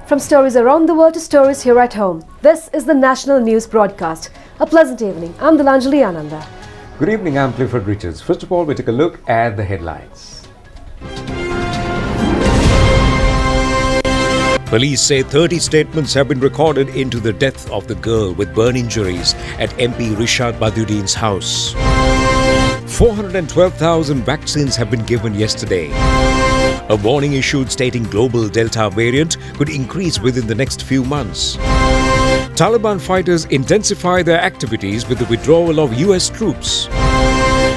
From stories around the world to stories here at home, this is the National News Broadcast. A pleasant evening. I'm Delanjali Ananda. Good evening, I'm Clifford Richards. First of all, we take a look at the headlines. Police say 30 statements have been recorded into the death of the girl with burn injuries at MP Rishad Badruddin's house. 412,000 vaccines have been given yesterday. A warning issued stating global Delta variant could increase within the next few months. Taliban fighters intensify their activities with the withdrawal of US troops.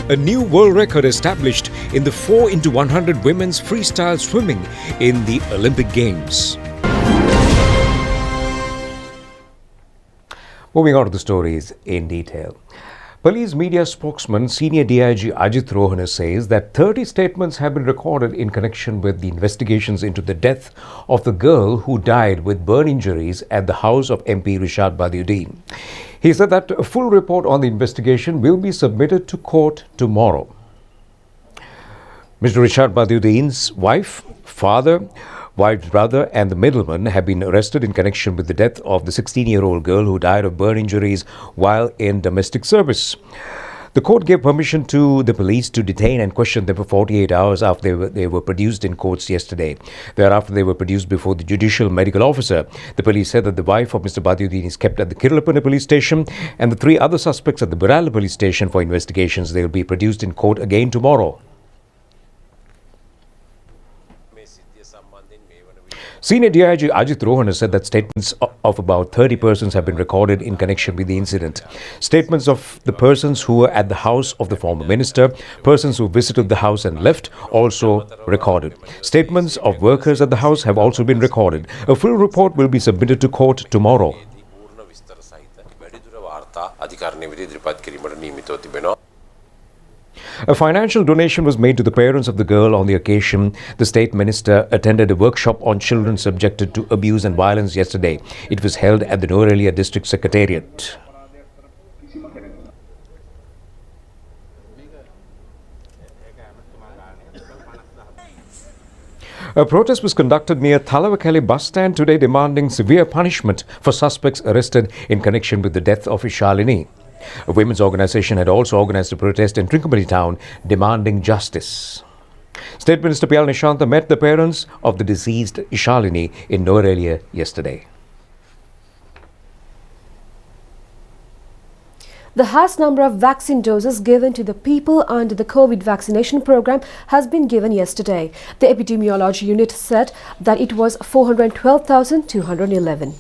A new world record established in the 4x100 women's freestyle swimming in the Olympic Games. Moving on to the stories in detail. Police media spokesman Senior DIG Ajit Rohana says that 30 statements have been recorded in connection with the investigations into the death of the girl who died with burn injuries at the house of MP Rishad Badruddin. He said that a full report on the investigation will be submitted to court tomorrow. Mr. Rishad Badruddin's wife, father, wife's brother and the middleman have been arrested in connection with the death of the 16-year-old girl who died of burn injuries while in domestic service. The court gave permission to the police to detain and question them for 48 hours after they were produced in courts yesterday. Thereafter, they were produced before the judicial medical officer. The police said that the wife of Mr. Badruddin is kept at the Kirlapana police station and the three other suspects at the Burala police station for investigations. They will be produced in court again tomorrow. Senior DIG Ajit Rohana said that statements of about 30 persons have been recorded in connection with the incident. Statements of the persons who were at the house of the former minister, persons who visited the house and left, also recorded. Statements of workers at the house have also been recorded. A full report will be submitted to court tomorrow. A financial donation was made to the parents of the girl on the occasion. The state minister attended a workshop on children subjected to abuse and violence yesterday. It was held at the Norelia district secretariat. A protest was conducted near Thalawakele bus stand today demanding severe punishment for suspects arrested in connection with the death of Ishalini. A women's organisation had also organised a protest in Trincomalee town demanding justice. State Minister P.L. Nishantha met the parents of the deceased Ishalini in Norelia yesterday. The highest number of vaccine doses given to the people under the COVID vaccination program has been given yesterday. The epidemiology unit said that it was 412,211.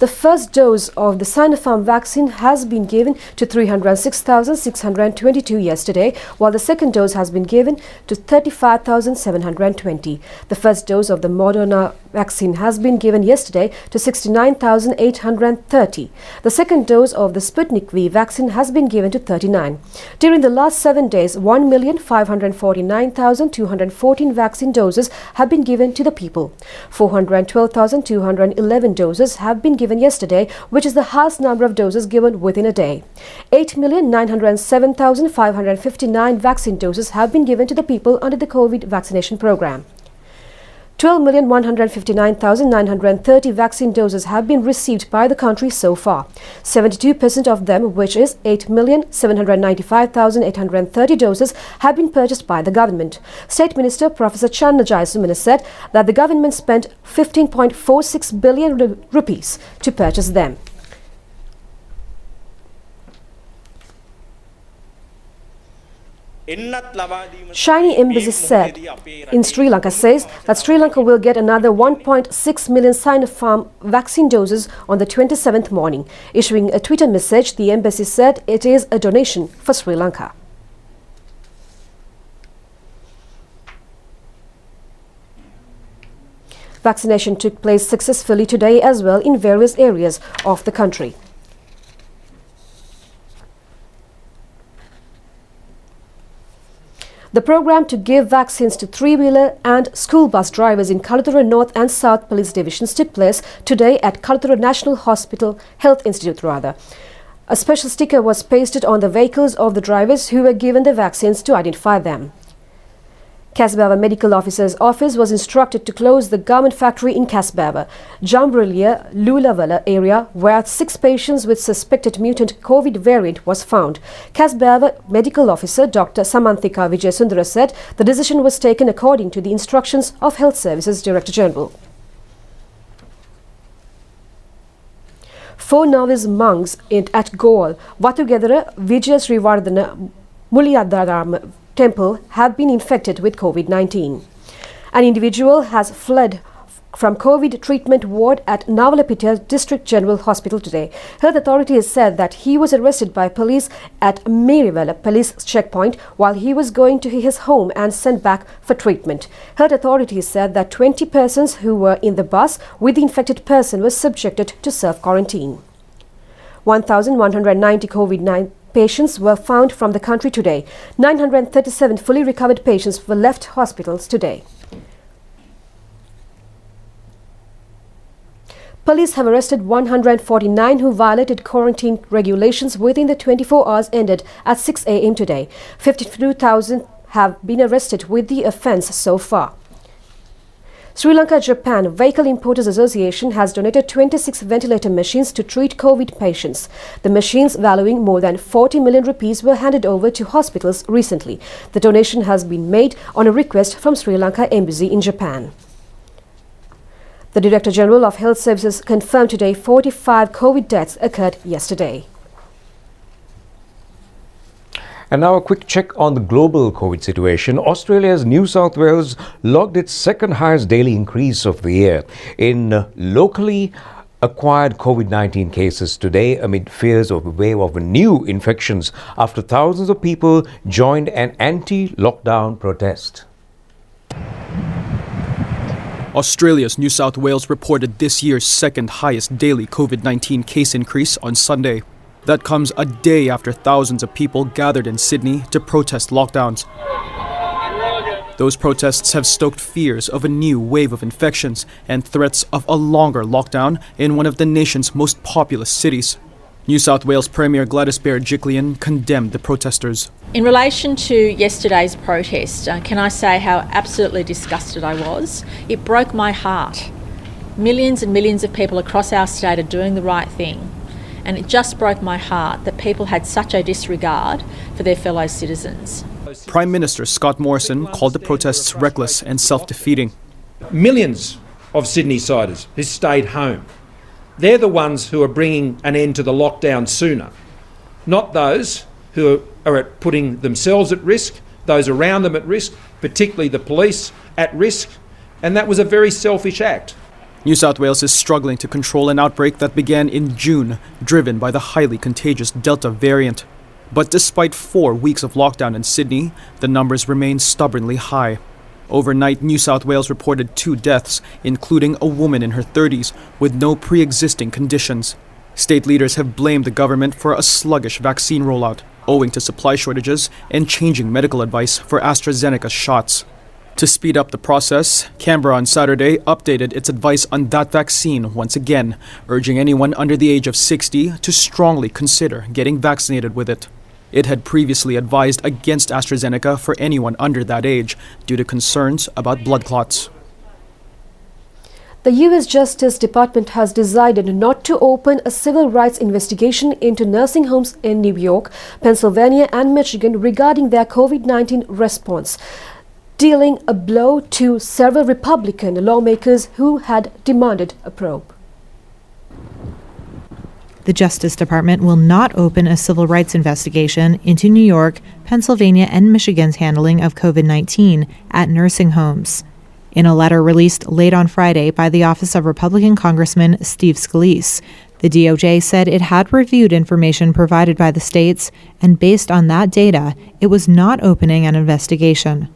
The first dose of the Sinopharm vaccine has been given to 306,622 yesterday, while the second dose has been given to 35,720. The first dose of the Moderna vaccine has been given yesterday to 69,830. The second dose of the Sputnik V vaccine has been given to 39. During the last 7 days, 1,549,214 vaccine doses have been given to the people. 412,211 doses have been given yesterday, which is the highest number of doses given within a day. 8,907,559 vaccine doses have been given to the people under the COVID vaccination program. 12,159,930 vaccine doses have been received by the country so far. 72% of them, which is 8,795,830 doses, have been purchased by the government. State Minister Professor ChannelEye Rupavahini said that the government spent 15.46 billion rupees to purchase them. Shiny Embassy said in Sri Lanka says that Sri Lanka will get another 1.6 million Sinopharm vaccine doses on the 27th morning. Issuing a Twitter message, the embassy said it is a donation for Sri Lanka. Vaccination took place successfully today as well in various areas of the country. The program to give vaccines to three-wheeler and school bus drivers in Kalathura North and South Police Divisions took place today at Kalathura National Hospital Health Institute. A special sticker was pasted on the vehicles of the drivers who were given the vaccines to identify them. Kasbaba Medical Officer's office was instructed to close the garment factory in Kasbaba, Jambrilia, Lulavala area where 6 patients with suspected mutant COVID variant was found. Kasbaba Medical Officer Dr. Samanthika Vijayasundara said the decision was taken according to the instructions of Health Services Director General. 4 novice monks at Goal, Vatugedara, Vijayasrivardhana Mulyadaram temple have been infected with COVID-19. An individual has fled from COVID treatment ward at Navalapita District General Hospital today. Health authorities said that he was arrested by police at Merivale police checkpoint while he was going to his home and sent back for treatment. Health authorities said that 20 persons who were in the bus with the infected person were subjected to self-quarantine. 1,190 COVID-19 patients were found from the country today. 937 fully recovered patients were left hospitals today. Police have arrested 149 who violated quarantine regulations within the 24 hours ended at 6 a.m. today. 52,000 have been arrested with the offence so far. Sri Lanka-Japan Vehicle Importers Association has donated 26 ventilator machines to treat COVID patients. The machines, valuing more than 40 million rupees, were handed over to hospitals recently. The donation has been made on a request from Sri Lanka Embassy in Japan. The Director General of Health Services confirmed today 45 COVID deaths occurred yesterday. And now a quick check on the global COVID situation. Australia's New South Wales logged its second highest daily increase of the year in locally acquired COVID-19 cases today amid fears of a wave of new infections after thousands of people joined an anti-lockdown protest. Australia's New South Wales reported this year's second highest daily COVID-19 case increase on Sunday. That comes a day after thousands of people gathered in Sydney to protest lockdowns. Those protests have stoked fears of a new wave of infections and threats of a longer lockdown in one of the nation's most populous cities. New South Wales Premier Gladys Berejiklian condemned the protesters. In relation to yesterday's protest, can I say how absolutely disgusted I was? It broke my heart. Millions and millions of people across our state are doing the right thing. And it just broke my heart that people had such a disregard for their fellow citizens. Prime Minister Scott Morrison called the protests reckless and self-defeating. Millions of Sydney-siders who stayed home. They're the ones who are bringing an end to the lockdown sooner, not those who are putting themselves at risk, those around them at risk, particularly the police at risk, and that was a very selfish act. New South Wales is struggling to control an outbreak that began in June, driven by the highly contagious Delta variant. But despite 4 weeks of lockdown in Sydney, the numbers remain stubbornly high. Overnight, New South Wales reported 2 deaths, including a woman in her 30s with no pre-existing conditions. State leaders have blamed the government for a sluggish vaccine rollout, owing to supply shortages and changing medical advice for AstraZeneca shots. To speed up the process, Canberra on Saturday updated its advice on that vaccine once again, urging anyone under the age of 60 to strongly consider getting vaccinated with it. It had previously advised against AstraZeneca for anyone under that age due to concerns about blood clots. The U.S. Justice Department has decided not to open a civil rights investigation into nursing homes in New York, Pennsylvania and Michigan regarding their COVID-19 response, dealing a blow to several Republican lawmakers who had demanded a probe. The Justice Department will not open a civil rights investigation into New York, Pennsylvania, and Michigan's handling of COVID-19 at nursing homes. In a letter released late on Friday by the Office of Republican Congressman Steve Scalise, the DOJ said it had reviewed information provided by the states, and based on that data, it was not opening an investigation.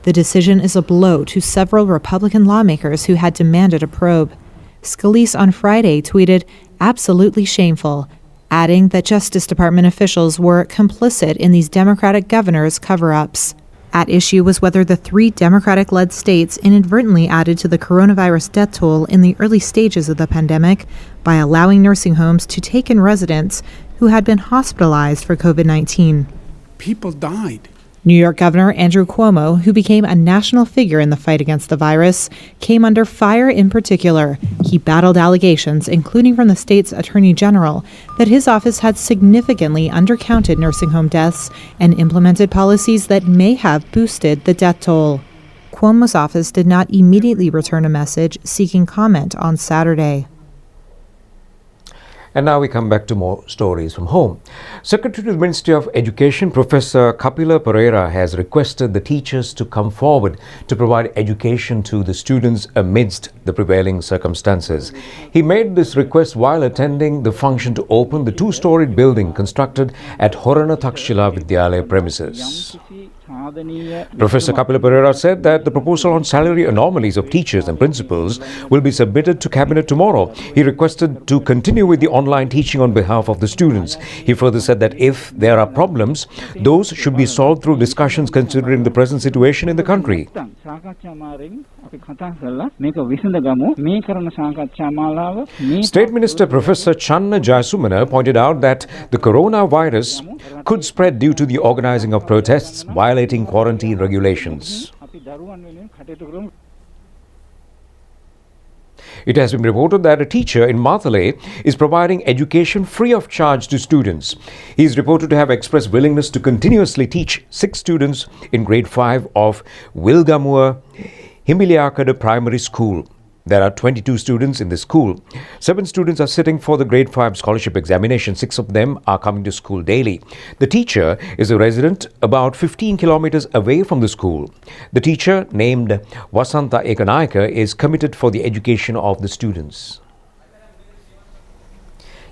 The decision is a blow to several Republican lawmakers who had demanded a probe. Scalise on Friday tweeted, "Absolutely shameful," adding that Justice Department officials were complicit in these Democratic governors' cover-ups. At issue was whether the 3 Democratic-led states inadvertently added to the coronavirus death toll in the early stages of the pandemic by allowing nursing homes to take in residents who had been hospitalized for COVID-19. People died. New York Governor Andrew Cuomo, who became a national figure in the fight against the virus, came under fire in particular. He battled allegations, including from the state's attorney general, that his office had significantly undercounted nursing home deaths and implemented policies that may have boosted the death toll. Cuomo's office did not immediately return a message seeking comment on Saturday. And now we come back to more stories from home. Secretary to the Ministry of Education, Professor Kapila Pereira, has requested the teachers to come forward to provide education to the students amidst the prevailing circumstances. He made this request while attending the function to open the two-storied building constructed at Horana Takshila Vidyalaya premises. Professor Kapila Pereira said that the proposal on salary anomalies of teachers and principals will be submitted to Cabinet tomorrow. He requested to continue with the online teaching on behalf of the students. He further said that if there are problems, those should be solved through discussions considering the present situation in the country. State Minister Professor Channa Jayasumana pointed out that the coronavirus could spread due to the organizing of protests violating quarantine regulations. It has been reported that a teacher in Matale is providing education free of charge to students. He is reported to have expressed willingness to continuously teach 6 students in grade 5 of Wilgamua Himiliakada Primary School. There are 22 students in the school. 7 students are sitting for the grade 5 scholarship examination. 6 of them are coming to school daily. The teacher is a resident about 15 kilometers away from the school. The teacher, named Vasanta Ekanayaka, is committed for the education of the students.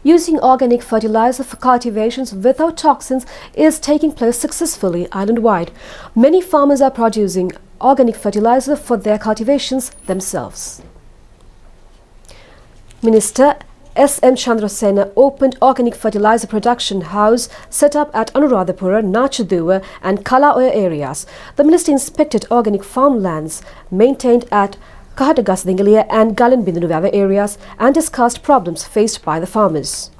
Using organic fertilizer for cultivations without toxins is taking place successfully island-wide. Many farmers are producing organic fertilizer for their cultivations themselves. Minister S.M. Chandrasena opened organic fertilizer production house set up at Anuradhapura, Nachaduwa and Kalaoya areas. The minister inspected organic farmlands maintained at Kahadagasdingalia and Galanbindunuvawa areas and discussed problems faced by the farmers.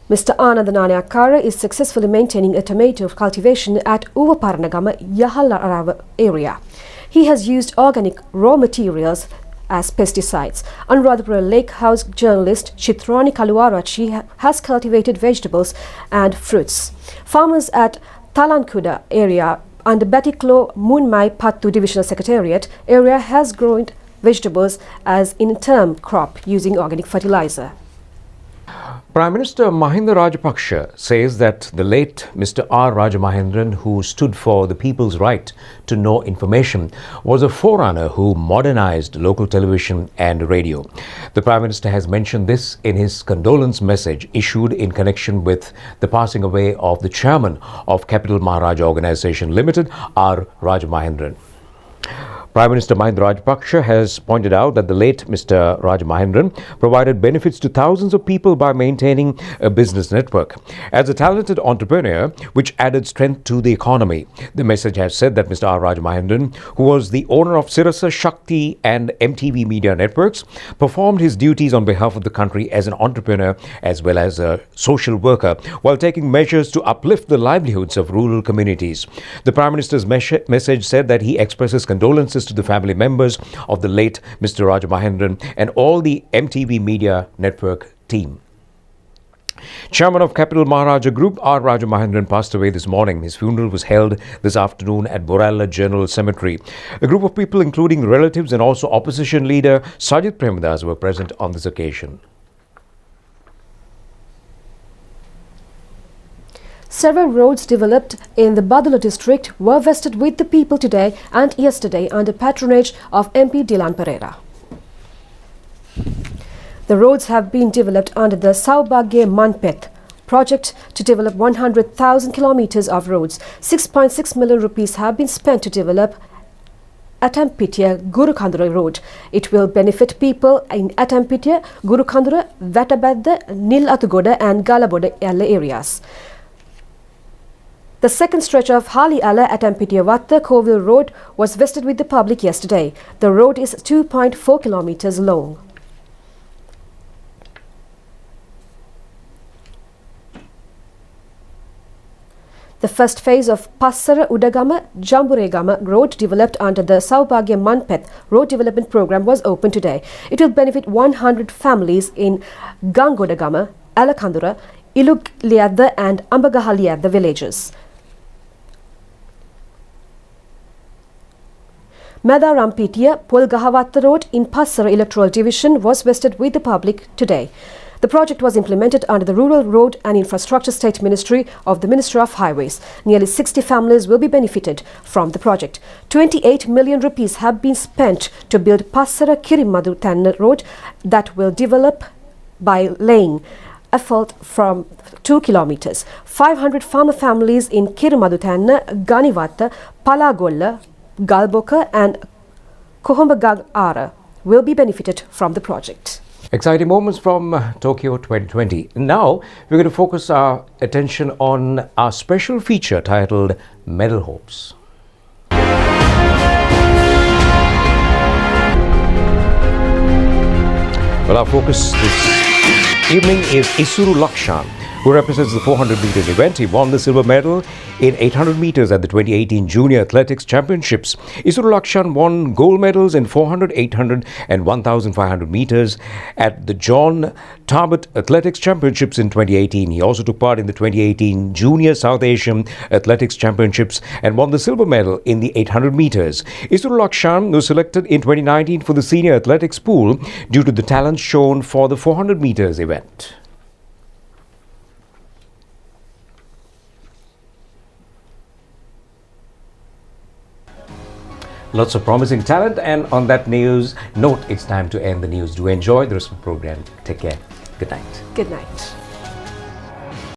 Mr. Anandanani Akara is successfully maintaining a tomato cultivation at Uvaparanagama Yahalarawa area. He has used organic raw materials as pesticides. Anuradhapura Lake House journalist Chitrani Kaluarachi has cultivated vegetables and fruits. Farmers at Talankuda area under Batiklo Munmai Pattu Divisional Secretariat area has grown vegetables as in-term crop using organic fertilizer. Prime Minister Mahinda Rajapaksa says that the late Mr. R. Rajamahendran, who stood for the people's right to know information, was a forerunner who modernized local television and radio. The Prime Minister has mentioned this in his condolence message issued in connection with the passing away of the chairman of Capital Maharaja Organisation Limited, R. Rajamahendran. Prime Minister Mahinda Rajapaksa has pointed out that the late Mr. Rajamahendran provided benefits to thousands of people by maintaining a business network. As a talented entrepreneur, which added strength to the economy. The message has said that Mr. R. Rajamahendran, who was the owner of Sirasa Shakti and MTV Media Networks, performed his duties on behalf of the country as an entrepreneur as well as a social worker, while taking measures to uplift the livelihoods of rural communities. The Prime Minister's message said that he expresses condolences to the family members of the late Mr. Rajamahendran and all the MTV Media Network team. Chairman of Capital Maharaja Group, R. Rajamahendran, passed away this morning. His funeral was held this afternoon at Boralla General Cemetery. A group of people, including relatives and also opposition leader Sajid Premadas, were present on this occasion. Several roads developed in the Badula district were vested with the people today and yesterday under patronage of MP Dilan Pereira. The roads have been developed under the Saubhagya Manpeth project to develop 100,000 kilometers of roads. 6.6 million rupees have been spent to develop Atampitiya Gurukhandura Road. It will benefit people in Atampitiya, Gurukhandura, Vatabadda, Nilatugoda and Galaboda areas. The second stretch of Hali Ala at Ampitiavatta Kovil Road was vested with the public yesterday. The road is 2.4 kilometers long. The first phase of Passara Udagama Jamburegama road developed under the Saubhagya Manpeth road development program was opened today. It will benefit 100 families in Gangodagama, Alakandura, Ilugliyadda and Ambagahaliyadda villages. Medarampitiya Polgahawatta Road in Passara electoral division was vested with the public today. The project was implemented under the Rural Road and Infrastructure State Ministry of the Ministry of Highways. Nearly 60 families will be benefited from the project. 28 million rupees have been spent to build Passara Kirimadu Tanna Road that will develop by laying asphalt from 2 kilometers. 500 farmer families in Kirimadu Tanna, Ganivatta, Palagolla, Galboka and Kohombagara will be benefited from the project. Exciting moments from Tokyo 2020. Now we're going to focus our attention on our special feature titled Medal Hopes. Well, our focus this evening is Isuru Lakshan, who represents the 400 meters event. He won the silver medal in 800 meters at the 2018 Junior Athletics Championships. Isuru Lakshan won gold medals in 400, 800 and 1,500 meters at the John Tarbert Athletics Championships in 2018. He also took part in the 2018 Junior South Asian Athletics Championships and won the silver medal in the 800 meters. Isuru Lakshan was selected in 2019 for the senior athletics pool due to the talent shown for the 400 meters event. Lots of promising talent, and on that news note, it's time to end the news. Do enjoy the rest of the program. Take care. Good night. Good night.